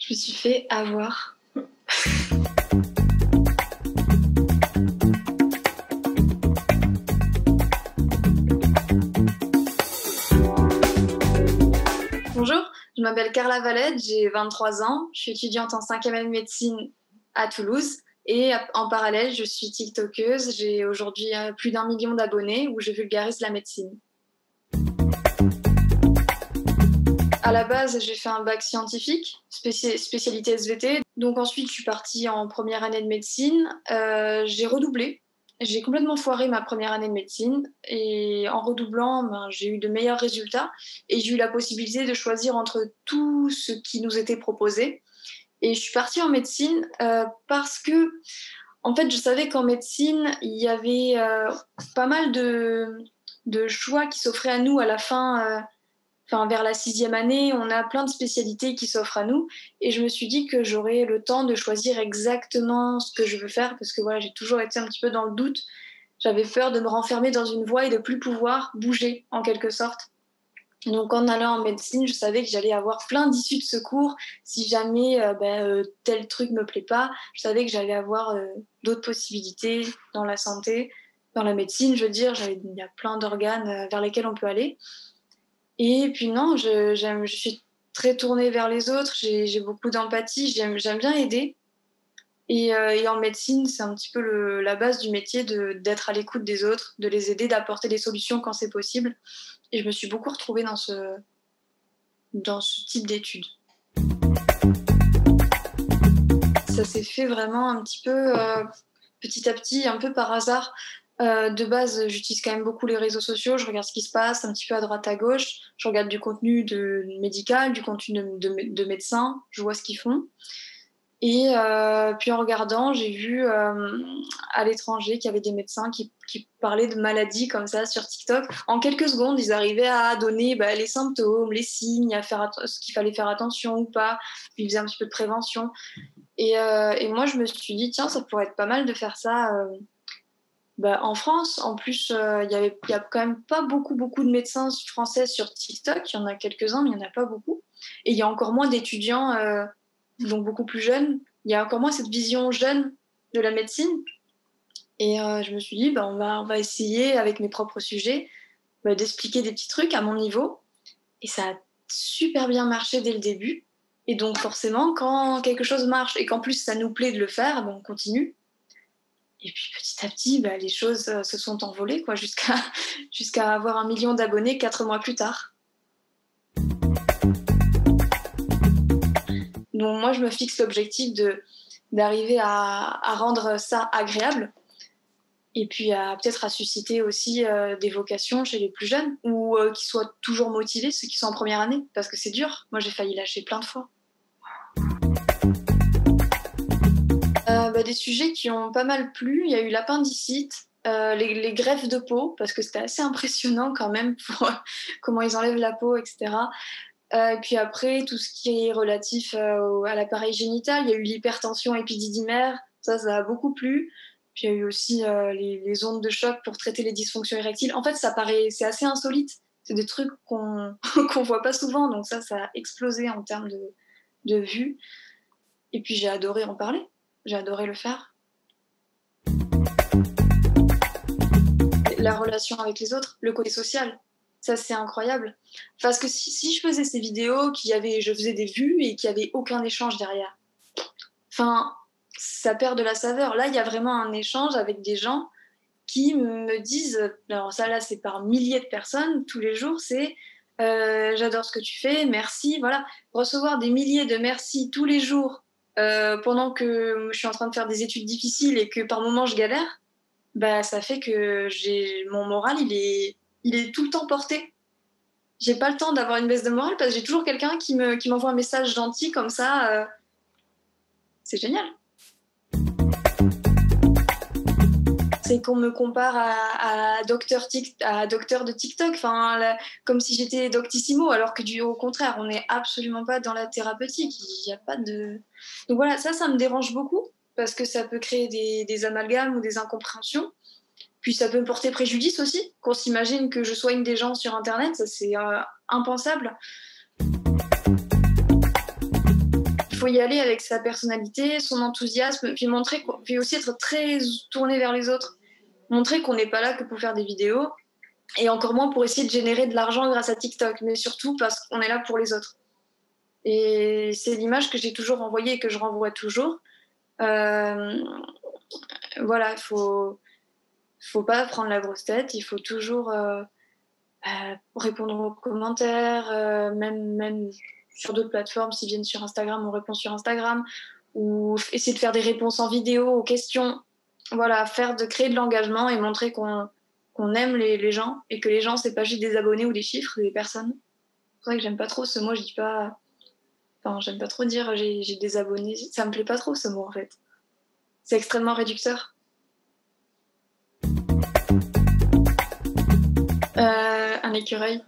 Je me suis fait avoir. Bonjour, je m'appelle Carla Valette, j'ai 23 ans, je suis étudiante en 5e année de médecine à Toulouse et en parallèle je suis tiktokeuse, j'ai aujourd'hui plus d'1 million d'abonnés où je vulgarise la médecine. À la base, j'ai fait un bac scientifique, spécialité SVT. Donc ensuite, je suis partie en première année de médecine. J'ai redoublé. J'ai complètement foiré ma première année de médecine. Et en redoublant, j'ai eu de meilleurs résultats. Et j'ai eu la possibilité de choisir entre tout ce qui nous était proposé. Et je suis partie en médecine parce que, en fait, je savais qu'en médecine, il y avait pas mal de choix qui s'offraient à nous à la fin. Vers la 6e année, on a plein de spécialités qui s'offrent à nous. Et je me suis dit que j'aurais le temps de choisir exactement ce que je veux faire parce que voilà, j'ai toujours été un petit peu dans le doute. J'avais peur de me renfermer dans une voie et de plus pouvoir bouger en quelque sorte. Donc en allant en médecine, je savais que j'allais avoir plein d'issues de secours. Si jamais tel truc me plaît pas, je savais que j'allais avoir d'autres possibilités dans la santé, dans la médecine. Je veux dire, il y a plein d'organes vers lesquels on peut aller. Et puis non, je suis très tournée vers les autres, j'ai beaucoup d'empathie, j'aime bien aider. Et en médecine, c'est un petit peu la base du métier d'être à l'écoute des autres, de les aider, d'apporter des solutions quand c'est possible. Et je me suis beaucoup retrouvée dans ce type d'études. Ça s'est fait vraiment un petit peu petit à petit, un peu par hasard. De base, j'utilise quand même beaucoup les réseaux sociaux, je regarde ce qui se passe un petit peu à droite à gauche, je regarde du contenu médical, du contenu de médecins, je vois ce qu'ils font. Et puis en regardant, j'ai vu à l'étranger qu'il y avait des médecins qui parlaient de maladies comme ça sur TikTok. En quelques secondes, ils arrivaient à donner les symptômes, les signes, à faire ce qu'il fallait faire attention ou pas. Ils faisaient un petit peu de prévention. Et moi, je me suis dit, tiens, ça pourrait être pas mal de faire ça en France. En plus, il y a quand même pas beaucoup de médecins français sur TikTok. Il y en a quelques-uns, mais il n'y en a pas beaucoup. Et il y a encore moins d'étudiants, donc beaucoup plus jeunes. Il y a encore moins cette vision jeune de la médecine. Et je me suis dit, on va essayer avec mes propres sujets d'expliquer des petits trucs à mon niveau. Et ça a super bien marché dès le début. Et donc forcément, quand quelque chose marche et qu'en plus ça nous plaît de le faire, on continue. Et puis petit à petit, les choses se sont envolées jusqu'à avoir 1 million d'abonnés 4 mois plus tard. Donc moi, je me fixe l'objectif d'arriver à rendre ça agréable et puis peut-être à susciter aussi des vocations chez les plus jeunes ou qui soient toujours motivés, ceux qui sont en première année, parce que c'est dur. Moi, j'ai failli lâcher plein de fois. Des sujets qui ont pas mal plu. Il y a eu l'appendicite, les greffes de peau, parce que c'était assez impressionnant quand même pour comment ils enlèvent la peau, etc. Et puis après, tout ce qui est relatif à l'appareil génital, il y a eu l'hypertension épididymère, ça a beaucoup plu. Puis il y a eu aussi les ondes de choc pour traiter les dysfonctions érectiles. En fait, c'est assez insolite. C'est des trucs qu'on qu'on voit pas souvent, donc ça a explosé en termes de vues. Et puis j'ai adoré en parler. J'ai adoré le faire. La relation avec les autres, le côté social, ça c'est incroyable. Parce que si je faisais ces vidéos, je faisais des vues et qu'il n'y avait aucun échange derrière, ça perd de la saveur. Là, il y a vraiment un échange avec des gens qui me disent, alors ça là c'est par milliers de personnes, tous les jours, c'est j'adore ce que tu fais, merci, voilà. Recevoir des milliers de merci tous les jours pendant que je suis en train de faire des études difficiles et que par moments je galère, ça fait que mon moral il est tout le temps porté. J'ai pas le temps d'avoir une baisse de morale parce que j'ai toujours quelqu'un qui m'envoie un message gentil comme ça. C'est génial. C'est qu'on me compare à docteur de TikTok, comme si j'étais Doctissimo, alors que au contraire, on n'est absolument pas dans la thérapeutique. Il n'y a pas de... Donc voilà, ça me dérange beaucoup, parce que ça peut créer des amalgames ou des incompréhensions. Puis ça peut me porter préjudice aussi, qu'on s'imagine que je soigne des gens sur Internet, ça c'est impensable. Il faut y aller avec sa personnalité, son enthousiasme, puis puis aussi être très tourné vers les autres. Montrer qu'on n'est pas là que pour faire des vidéos, et encore moins pour essayer de générer de l'argent grâce à TikTok, mais surtout parce qu'on est là pour les autres. Et c'est l'image que j'ai toujours envoyée et que je renvoie toujours. Voilà, faut pas prendre la grosse tête, il faut toujours répondre aux commentaires, même sur d'autres plateformes, s'ils viennent sur Instagram, on répond sur Instagram, ou essayer de faire des réponses en vidéo aux questions. Voilà, créer de l'engagement et montrer qu'on aime les gens et que les gens, c'est pas juste des abonnés ou des chiffres, c'est des personnes. C'est vrai que j'aime pas trop ce mot, je dis pas. Enfin, j'aime pas trop dire j'ai des abonnés, ça me plaît pas trop ce mot en fait. C'est extrêmement réducteur. Un écureuil.